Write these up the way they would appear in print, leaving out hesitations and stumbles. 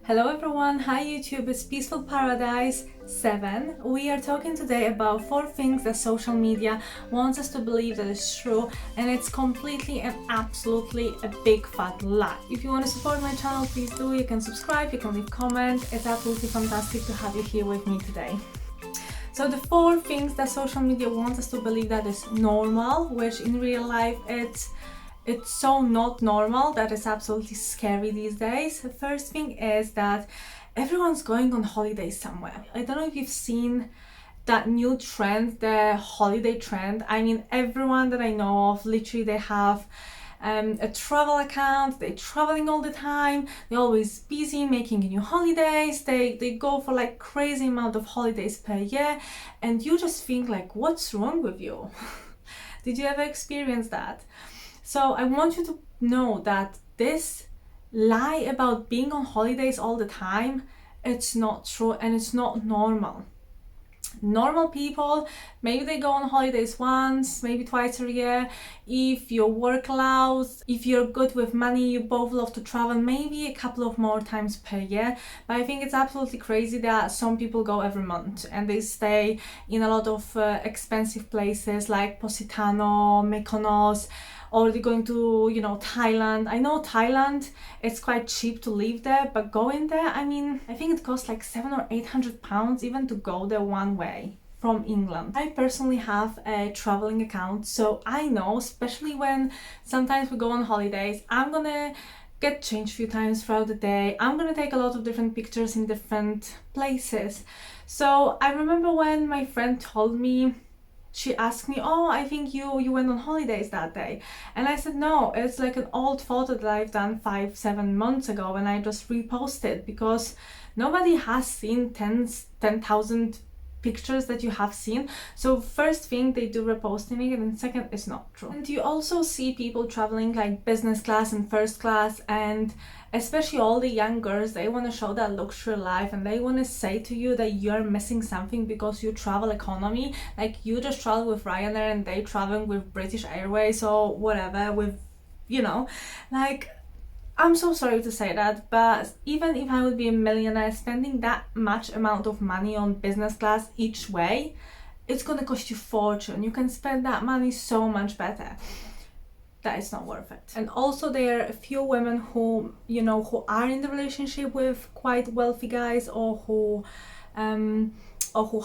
Hello everyone, hi YouTube, it's Peaceful Paradise 7. We are talking today about 4 things that social media wants us to believe that is true, and it's completely and absolutely a big fat lie. If you want to support my channel, please do. You can subscribe, you can leave comments. It's absolutely fantastic to have you here with me today. So the 4 things that social media wants us to believe that is normal, which in real life it's so not normal that it's absolutely scary these days. The first thing is that everyone's going on holidays somewhere. I don't know if you've seen that new trend, the holiday trend. I mean, everyone that I know of, literally they have a travel account, they're traveling all the time, they're always busy making new holidays, they go for like crazy amount of holidays per year, and you just think like, what's wrong with you? Did you ever experience that? So I want you to know that this lie about being on holidays all the time, it's not true and it's not normal. Normal people, maybe they go on holidays once, maybe twice a year. If your work allows, if you're good with money, you both love to travel, maybe a couple of more times per year. But I think it's absolutely crazy that some people go every month and they stay in a lot of expensive places like Positano, Mykonos, or they're going to, Thailand. I know Thailand, it's quite cheap to live there, but going there, I mean, I think it costs like 700 or 800 pounds even to go there one way from England. I personally have a traveling account, so I know, especially when sometimes we go on holidays, I'm gonna get changed a few times throughout the day. I'm gonna take a lot of different pictures in different places. So I remember when my friend told me, she asked me, oh, I think you went on holidays that day. And I said, no, it's like an old photo that I've done 5-7 months ago, and I just reposted because nobody has seen 10,000 pictures that you have seen. So first thing, they do reposting it, and second, it's not true. And you also see people traveling like business class and first class, and especially all the young girls, they want to show that luxury life, and they want to say to you that you're missing something because you travel economy. Like, you just travel with Ryanair and they travel with British Airways or whatever, with, like, I'm so sorry to say that, but even if I would be a millionaire, spending that much amount of money on business class each way, it's gonna cost you a fortune. You can spend that money so much better. That is not worth it. And also, there are a few women who, who are in the relationship with quite wealthy guys, or who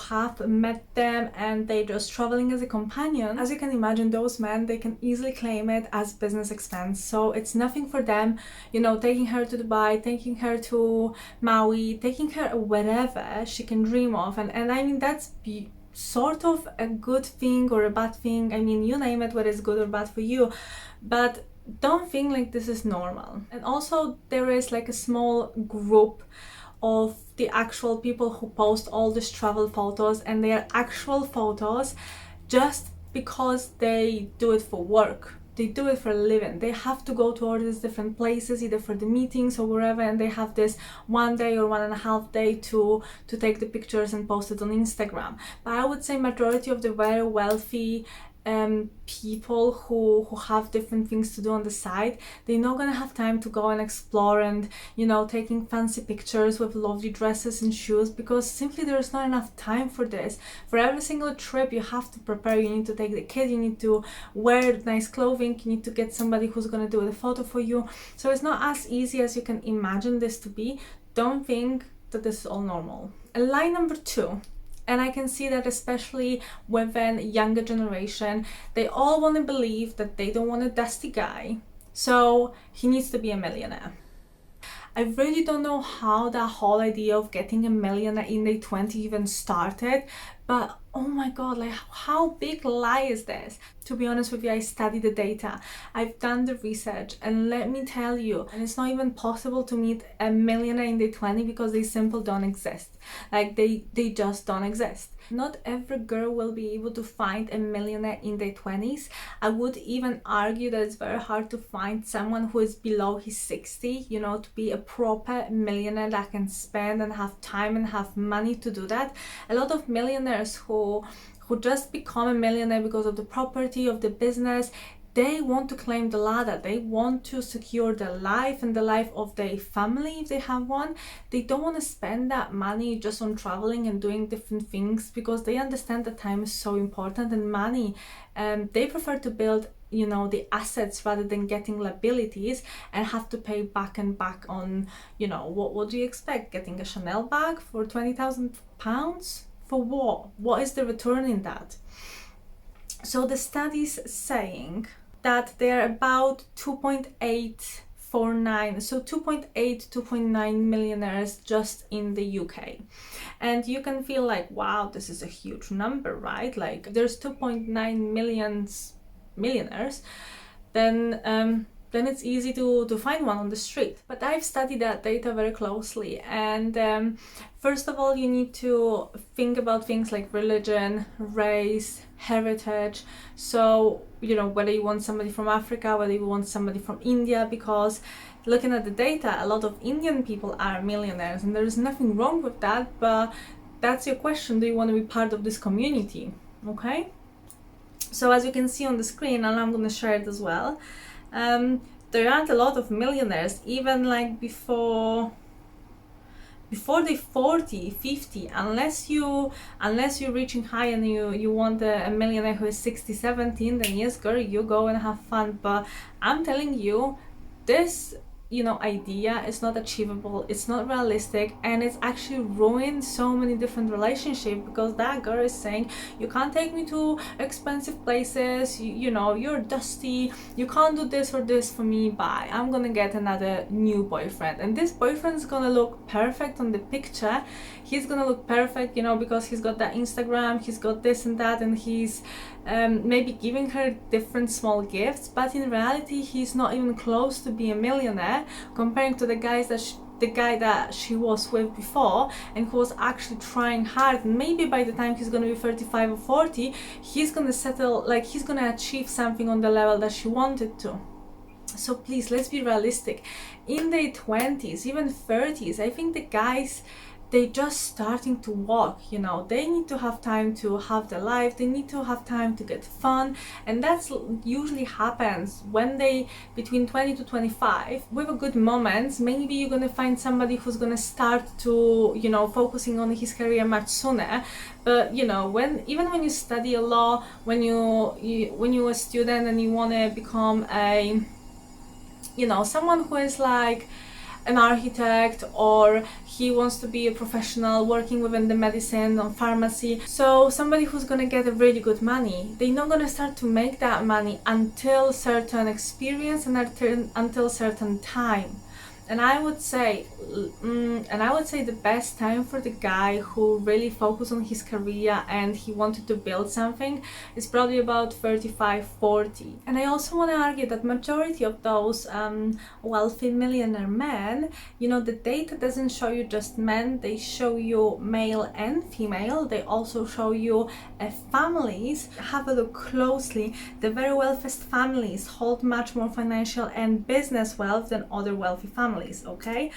have met them and they just traveling as a companion. As you can imagine, those men, they can easily claim it as business expense. So it's nothing for them, taking her to Dubai, taking her to Maui, taking her wherever she can dream of. And I mean, that's sort of a good thing or a bad thing. I mean, you name it, whether it's good or bad for you, but don't think like this is normal. And also, there is like a small group of the actual people who post all these travel photos, and they are actual photos just because they do it for work. They do it for a living. They have to go to all these different places, either for the meetings or wherever, and they have this 1 day or 1.5 day to take the pictures and post it on Instagram. But I would say majority of the very wealthy people who have different things to do on the side, they're not gonna have time to go and explore and taking fancy pictures with lovely dresses and shoes, because simply there's not enough time for this. For every single trip you have to prepare. You need to take the kid, you need to wear nice clothing, you need to get somebody who's gonna do the photo for you. So it's not as easy as you can imagine this to be. Don't think that this is all normal. And line number 2, and I can see that especially within younger generation, they all want to believe that they don't want a dusty guy, so he needs to be a millionaire. I really don't know how that whole idea of getting a millionaire in their 20s even started, but oh my god, like, how big lie is this? To be honest with you, I studied the data, I've done the research, and let me tell you, and it's not even possible to meet a millionaire in their 20s because they simply don't exist. Like, they just don't exist. Not every girl will be able to find a millionaire in their 20s. I would even argue that it's very hard to find someone who is below his 60, to be a proper millionaire that can spend and have time and have money to do that. A lot of millionaires who just become a millionaire because of the property, of the business, they want to claim the ladder. They want to secure their life and the life of their family if they have one. They don't want to spend that money just on traveling and doing different things, because they understand that time is so important and money. They prefer to build, you know, the assets rather than getting liabilities and have to pay back and back on, you know, what do you expect? Getting a Chanel bag for £20,000? For what? What is the return in that? So the study's saying that they're about 2.849, so 2.9 millionaires just in the UK. And you can feel like, wow, this is a huge number, right? Like there's 2.9 millionaires, then it's easy to find one on the street. But I've studied that data very closely, and first of all, you need to think about things like religion, race, heritage. So, you know, whether you want somebody from Africa, whether you want somebody from India, because looking at the data, a lot of Indian people are millionaires, and there is nothing wrong with that, but that's your question. Do you want to be part of this community? Okay? So as you can see on the screen, and I'm going to share it as well, there aren't a lot of millionaires, even like before the 40, 50, unless you're reaching high and you want a millionaire who is 60, 17, then yes, girl, you go and have fun. But I'm telling you, this, you know, idea is not achievable, it's not realistic, and it's actually ruined so many different relationships, because that girl is saying, you can't take me to expensive places, you know, you're dusty, you can't do this or this for me, bye, I'm gonna get another new boyfriend. And this boyfriend's gonna look perfect on the picture, he's gonna look perfect, you know, because he's got that Instagram, he's got this and that, and he's maybe giving her different small gifts, but in reality he's not even close to being a millionaire, comparing to the guy that she was with before, and who was actually trying hard. And maybe by the time he's gonna be 35 or 40, he's gonna settle, like he's gonna achieve something on the level that she wanted to. So please, let's be realistic. In their 20s, even 30s, I think the guys, they just starting to walk, you know, they need to have time to have their life, they need to have time to get fun, and that's usually happens when they between 20 to 25 with a good moments. Maybe you're gonna find somebody who's gonna start to, you know, focusing on his career much sooner. But you know, even when you study a law, when you're a student and you want to become a, you know, someone who is like an architect, or he wants to be a professional working within the medicine or pharmacy, so somebody who's gonna get a really good money, they're not gonna start to make that money until certain experience and until certain time. And I would say the best time for the guy who really focused on his career and he wanted to build something is probably about 35, 40. And I also want to argue that majority of those wealthy millionaire men, you know, the data doesn't show you just men, they show you male and female. They also show you families. Have a look closely. The very wealthiest families hold much more financial and business wealth than other wealthy families. Okay,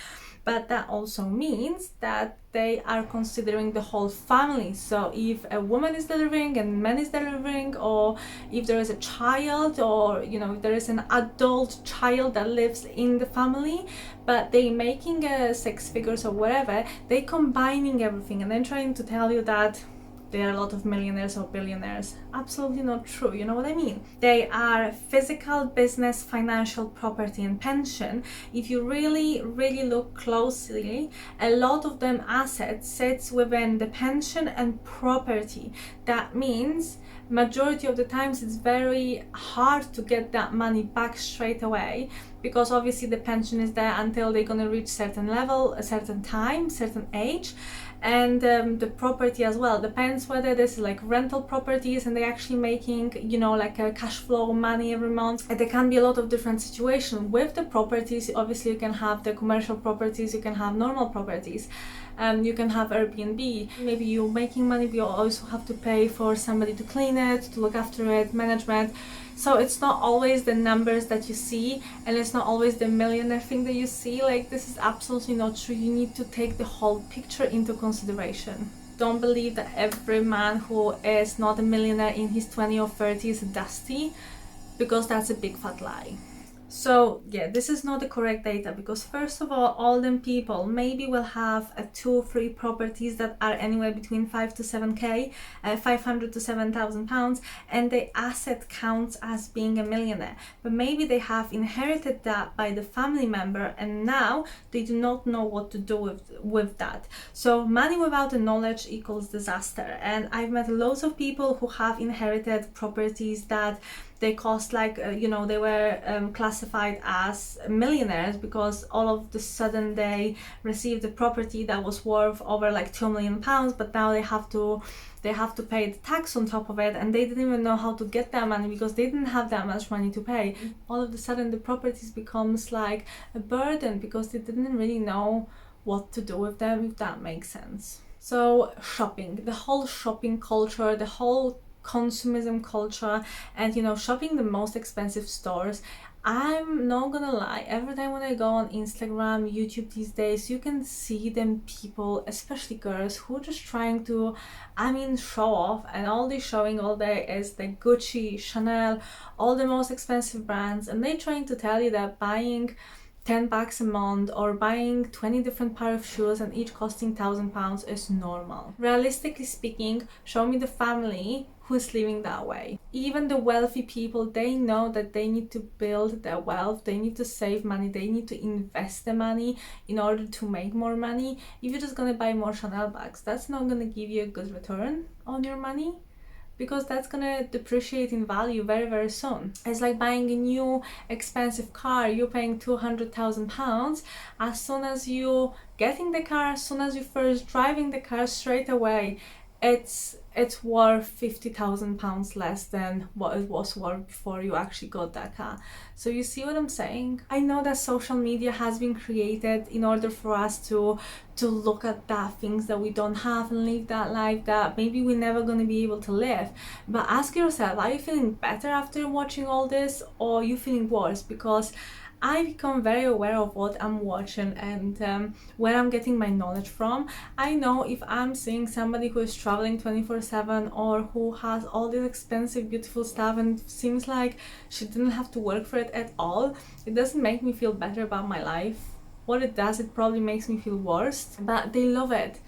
but that also means that they are considering the whole family. So if a woman is delivering and man is delivering, or if there is a child, or you know, if there is an adult child that lives in the family, but they making 6 figures or whatever, they combining everything and then trying to tell you that there are a lot of millionaires or billionaires. Absolutely not true, you know what I mean? They are physical, business, financial, property and pension. If you really look closely, a lot of them assets sits within the pension and property. That means majority of the times it's very hard to get that money back straight away, because obviously the pension is there until they're gonna reach certain level, a certain time, certain age. And the property as well depends whether this is like rental properties and they're actually making, you know, like a cash flow money every month. And there can be a lot of different situations with the properties. Obviously you can have the commercial properties, you can have normal properties, you can have Airbnb. Maybe you're making money, but you also have to pay for somebody to clean it, to look after it, management. So it's not always the numbers that you see, and it's not always the millionaire thing that you see. Like, this is absolutely not true. You need to take the whole picture into consideration. Don't believe that every man who is not a millionaire in his 20s or 30s is dusty. because that's a big fat lie. So yeah, this is not the correct data, because first of all them people maybe will have 2 or 3 properties that are anywhere between 5 to 7k, 500 to 7,000 pounds, and the asset counts as being a millionaire. But maybe they have inherited that by the family member, and now they do not know what to do with that. So money without the knowledge equals disaster. And I've met loads of people who have inherited properties that they cost like, they were classified as millionaires because all of the sudden they received a property that was worth over like 2 million pounds, but now they have to pay the tax on top of it, and they didn't even know how to get that money because they didn't have that much money to pay. All of a sudden the properties becomes like a burden because they didn't really know what to do with them, if that makes sense. So shopping, the whole shopping culture, the whole consumerism culture, and shopping the most expensive stores. I'm not gonna lie, every time when I go on Instagram, YouTube these days, you can see them people, especially girls, who are just trying to, show off, and all they're showing all day is the Gucci, Chanel, all the most expensive brands, and they're trying to tell you that buying $10 a month or buying 20 different pair of shoes and each costing £1,000 is normal. Realistically speaking, show me the family who is living that way. Even the wealthy people, they know that they need to build their wealth, they need to save money, they need to invest the money in order to make more money. If you're just gonna buy more Chanel bags, that's not gonna give you a good return on your money, because that's gonna depreciate in value very, very soon. It's like buying a new expensive car. You're paying £200,000. As soon as you getting the car, as soon as you first driving the car, straight away it's worth £50,000 less than what it was worth before you actually got that car. So you see what I'm saying? I know that social media has been created in order for us to look at that things that we don't have and live that life that maybe we're never going to be able to live. But ask yourself, are you feeling better after watching all this, or are you feeling worse? Because I become very aware of what I'm watching and where I'm getting my knowledge from. I know if I'm seeing somebody who is traveling 24/7 or who has all this expensive, beautiful stuff and seems like she didn't have to work for it at all, it doesn't make me feel better about my life. What it does, it probably makes me feel worse. But they love it.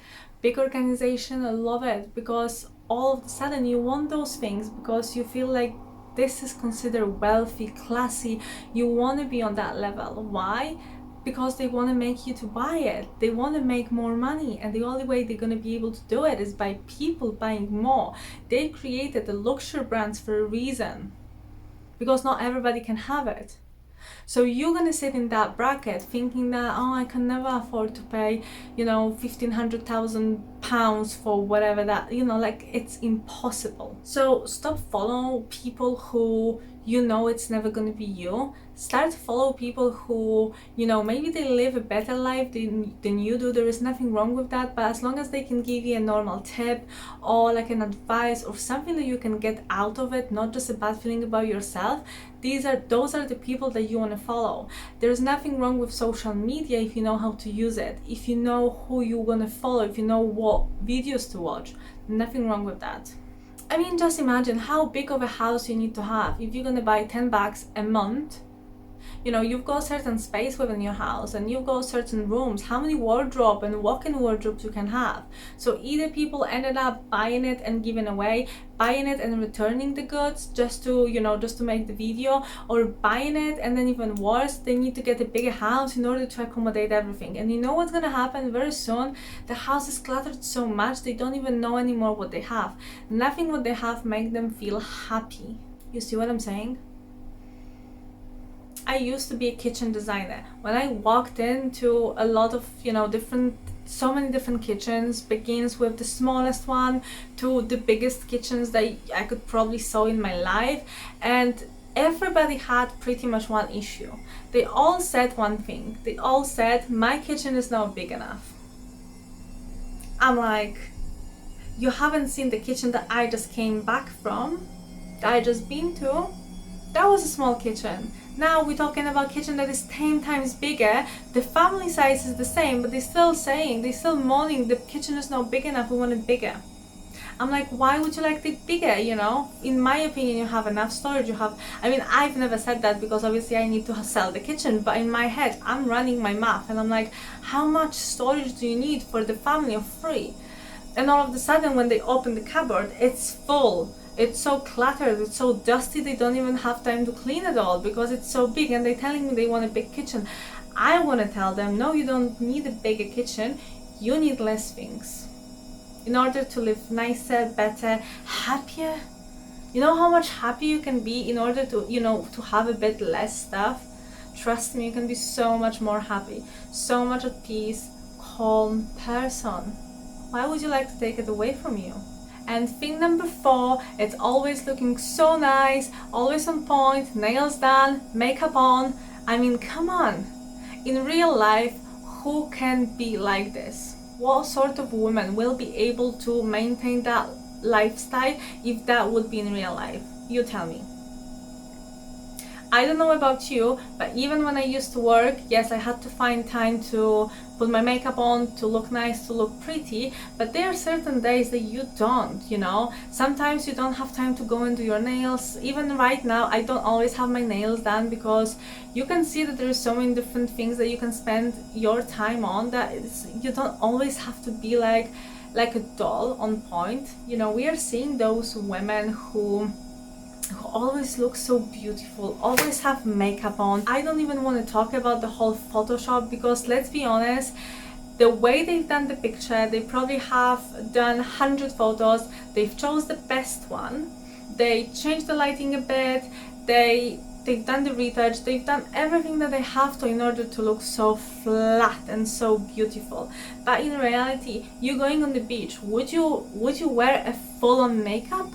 Big organization love it, because all of a sudden you want those things because you feel like this is considered wealthy, classy. You want to be on that level. Why? Because they want to make you to buy it. They want to make more money, and the only way they're going to be able to do it is by people buying more. They created the luxury brands for a reason, because not everybody can have it. So you're gonna sit in that bracket thinking that, oh, I can never afford to pay, £1,500,000 for whatever that, like it's impossible. So stop following people who it's never going to be you. Start follow people who maybe they live a better life than you do. There is nothing wrong with that, but as long as they can give you a normal tip or like an advice or something that you can get out of it, not just a bad feeling about yourself, those are the people that you want to follow. There's nothing wrong with social media if you know how to use it, if you know who you're going to follow, if you know what videos to watch. Nothing wrong with that. Just imagine how big of a house you need to have if you're gonna buy $10 a month. You've got certain space within your house and you've got certain rooms, how many wardrobe and walk-in wardrobes you can have. So either people ended up buying it and giving away, buying it and returning the goods just to make the video, or buying it and then even worse, they need to get a bigger house in order to accommodate everything. And you know what's gonna happen very soon? The house is cluttered so much they don't even know anymore what they have. Nothing what they have make them feel happy. You see what I'm saying? I used to be a kitchen designer. When I walked into a lot of so many different kitchens, begins with the smallest one to the biggest kitchens that I could probably saw in my life, and everybody had pretty much one issue. They all said one thing. They all said, my kitchen is not big enough. I'm like, you haven't seen the kitchen that I just came back from, that I just been to? That was a small kitchen. Now we're talking about kitchen that is 10 times bigger. The family size is the same, but they're still moaning the kitchen is not big enough, we want it bigger. I'm like, why would you like it bigger, you know? In my opinion, you have enough storage. You have, I mean, I've never said that because obviously I need to sell the kitchen, but in my head, I'm running my math and I'm like, how much storage do you need for the family of 3? And all of a sudden, when they open the cupboard, it's full. It's so cluttered, it's so dusty, they don't even have time to clean it all because it's so big, and they're telling me they want a big kitchen. I want to tell them, no, you don't need a bigger kitchen, you need less things in order to live nicer, better, happier. You know how much happier you can be in order to, you know, to have a bit less stuff? Trust me, you can be so much more happy, so much at peace, calm person. Why would you like to take it away from you? And thing number 4, it's always looking so nice, always on point, nails done, makeup on. I mean, come on. In real life, who can be like this? What sort of woman will be able to maintain that lifestyle if that would be in real life? You tell me. I don't know about you, but even when I used to work, yes, I had to find time to put my makeup on, to look nice, to look pretty, but there are certain days that you don't, you know? Sometimes you don't have time to go and do your nails. Even right now, I don't always have my nails done because you can see that there's so many different things that you can spend your time on that you don't always have to be like a doll on point. You know, we are seeing those women who always look so beautiful, always have makeup on. I don't even want to talk about the whole Photoshop because let's be honest, the way they've done the picture, they probably have done 100 photos, they've chose the best one, they changed the lighting a bit, they've done the retouch, they've done everything that they have to in order to look so flat and so beautiful. But in reality, you going on the beach, would you wear a full-on makeup?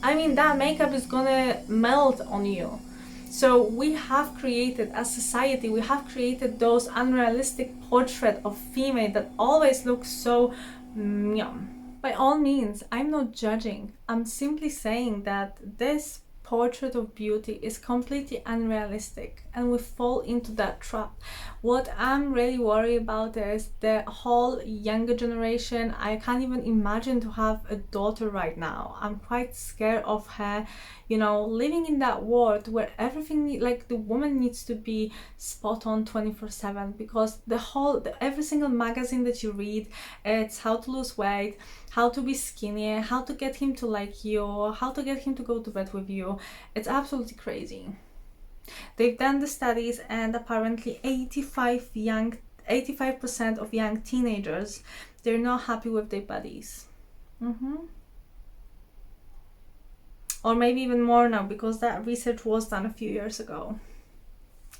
I mean, that makeup is gonna melt on you. So we have created, as society, we have created those unrealistic portrait of female that always look so yum. By all means, I'm not judging. I'm simply saying that this portrait of beauty is completely unrealistic and we fall into that trap. What I'm really worried about is the whole younger generation. I can't even imagine to have a daughter right now. I'm quite scared of her, you know, living in that world where everything, like the woman needs to be spot on 24/7 because every single magazine that you read, it's how to lose weight, how to be skinnier, how to get him to like you, how to get him to go to bed with you. It's absolutely crazy. They've done the studies and apparently 85% of young teenagers, they're not happy with their bodies. Or maybe even more now because that research was done a few years ago.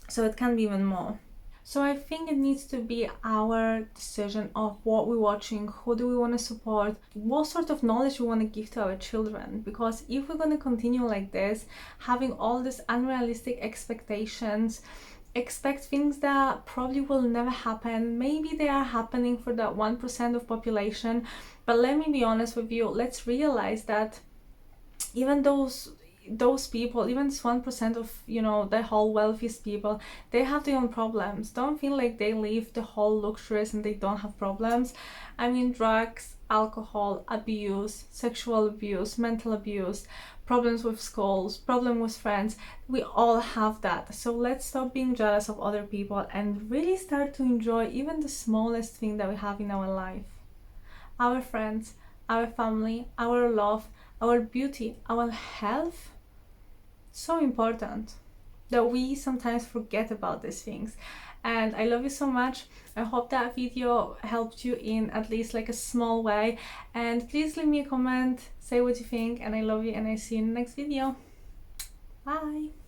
So it can be even more. So I think it needs to be our decision of what we're watching, who do we want to support, what sort of knowledge we want to give to our children. Because if we're going to continue like this, having all these unrealistic expectations, expect things that probably will never happen. Maybe they are happening for that 1% of population. But let me be honest with you, let's realize that even those people, even this 1% of, you know, the whole wealthiest people, they have their own problems. Don't feel like they live the whole luxurious and they don't have problems. I mean, drugs, alcohol abuse, sexual abuse, mental abuse, problems with schools, problem with friends, we all have that. So let's stop being jealous of other people and really start to enjoy even the smallest thing that we have in our life. Our friends, our family, our love, our beauty, our health. So important that we sometimes forget about these things. And I love you so much. I hope that video helped you in at least like a small way. And please leave me a comment, say what you think, and I love you and I see you in the next video. Bye.